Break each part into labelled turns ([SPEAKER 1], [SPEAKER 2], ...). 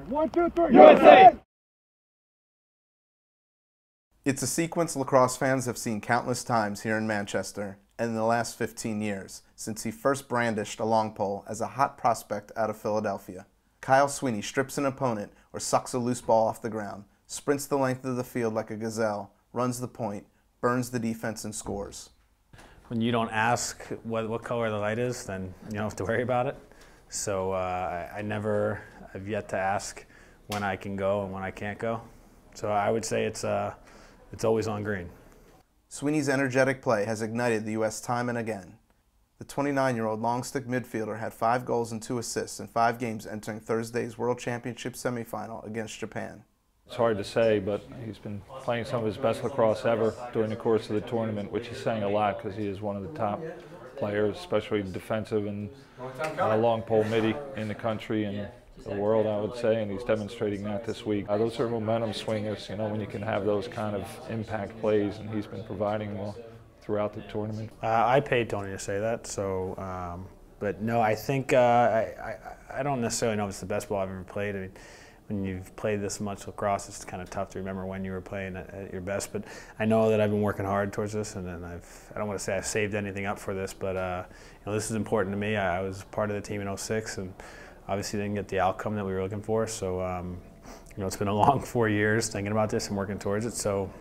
[SPEAKER 1] 1, 2, 3. USA!
[SPEAKER 2] It's a sequence lacrosse fans have seen countless times here in Manchester and in the last 15 years since he first brandished a long pole as a hot prospect out of Philadelphia. Kyle Sweeney strips an opponent or sucks a loose ball off the ground, sprints the length of the field like a gazelle, runs the point, burns the defense, and scores.
[SPEAKER 3] When you don't ask what color the light is, then you don't have to worry about it. So I've yet to ask when I can go and when I can't go. So I would say it's always on green.
[SPEAKER 2] Sweeney's energetic play has ignited the U.S. time and again. The 29-year-old long-stick midfielder had 5 goals and 2 assists in 5 games entering Thursday's World Championships semifinal against Japan.
[SPEAKER 4] It's hard to say, but he's been playing some of his best lacrosse ever during the course of the tournament, which is saying a lot because he is one of the top players, especially defensive and long pole midi in the country and the world, I would say, and he's demonstrating that this week. Those are momentum swingers, you know, when you can have those kind of impact plays, and he's been providing them throughout the tournament.
[SPEAKER 3] I paid Tony to say that, so, but no, I think, I don't necessarily know if it's the best ball I've ever played. I mean, when you've played this much lacrosse, it's kind of tough to remember when you were playing at your best, but I know that I've been working hard towards this, and then I don't want to say I've saved anything up for this, but you know, this is important to me. I was part of the team in '06, and obviously didn't get the outcome that we were looking for, so you know, it's been a long 4 years thinking about this and working towards it, so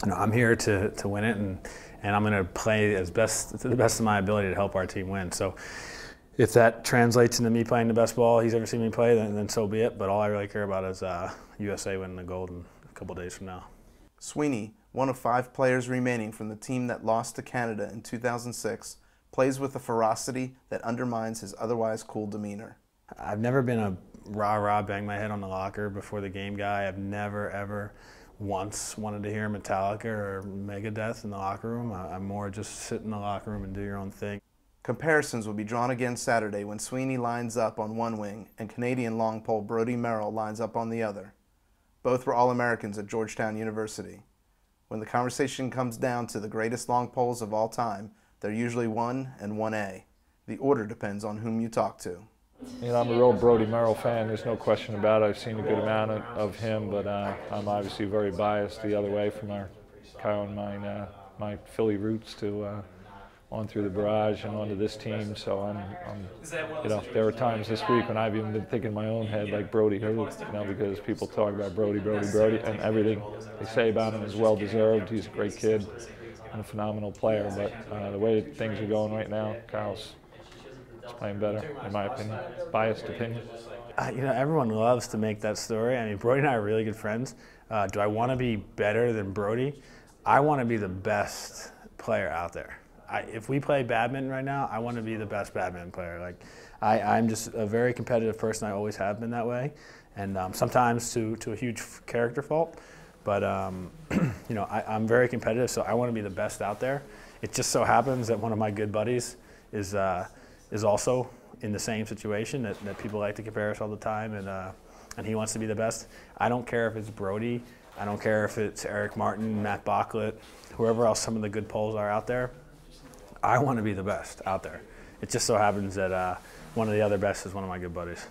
[SPEAKER 3] you know, I'm here to win it, and I'm going to play to the best of my ability to help our team win. So if that translates into me playing the best ball he's ever seen me play, then so be it. But all I really care about is USA winning the gold in a couple days from now.
[SPEAKER 2] Sweeney, one of 5 players remaining from the team that lost to Canada in 2006, plays with a ferocity that undermines his otherwise cool demeanor.
[SPEAKER 3] I've never been a rah-rah, bang my head on the locker before the game guy. I've never, ever once wanted to hear Metallica or Megadeth in the locker room. I'm more just sit in the locker room and do your own thing.
[SPEAKER 2] Comparisons will be drawn again Saturday when Sweeney lines up on one wing and Canadian long pole Brodie Merrill lines up on the other. Both were All-Americans at Georgetown University. When the conversation comes down to the greatest long poles of all time, they're usually 1 and 1A. The order depends on whom you talk to.
[SPEAKER 4] You know, I'm a real Brodie Merrill fan, there's no question about it. I've seen a good amount of him, but I'm obviously very biased the other way from our Kyle and mine, my Philly roots to on through the barrage and onto this team. So you know, there were times this week when I've even been thinking in my own head like Brodie who, you know, because people talk about Brodie, and everything they say about him is well deserved. He's a great kid and a phenomenal player, but the way things are going right now, Kyle's playing better, in my opinion. Biased opinion.
[SPEAKER 3] You know, everyone loves to make that story. I mean, Brodie and I are really good friends. Do I want to be better than Brodie? I want to be the best player out there. If we play badminton right now, I want to be the best badminton player. Like, I'm just a very competitive person. I always have been that way, and sometimes to a huge character fault. But you know, I'm very competitive, so I want to be the best out there. It just so happens that one of my good buddies is also in the same situation that people like to compare us all the time, and he wants to be the best. I don't care if it's Brodie, I don't care if it's Eric Martin, Matt Bocklett, whoever else some of the good poles are out there. I want to be the best out there. It just so happens that one of the other best is one of my good buddies.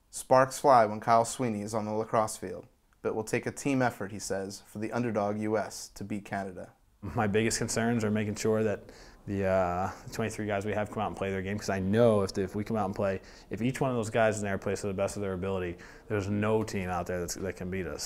[SPEAKER 2] Sparks fly when Kyle Sweeney is on the lacrosse field, but it will take a team effort, he says, for the underdog U.S. to beat Canada.
[SPEAKER 3] My biggest concerns are making sure that the 23 guys we have come out and play their game, because I know if we come out and play, if each one of those guys in there plays to the best of their ability, there's no team out there that can beat us.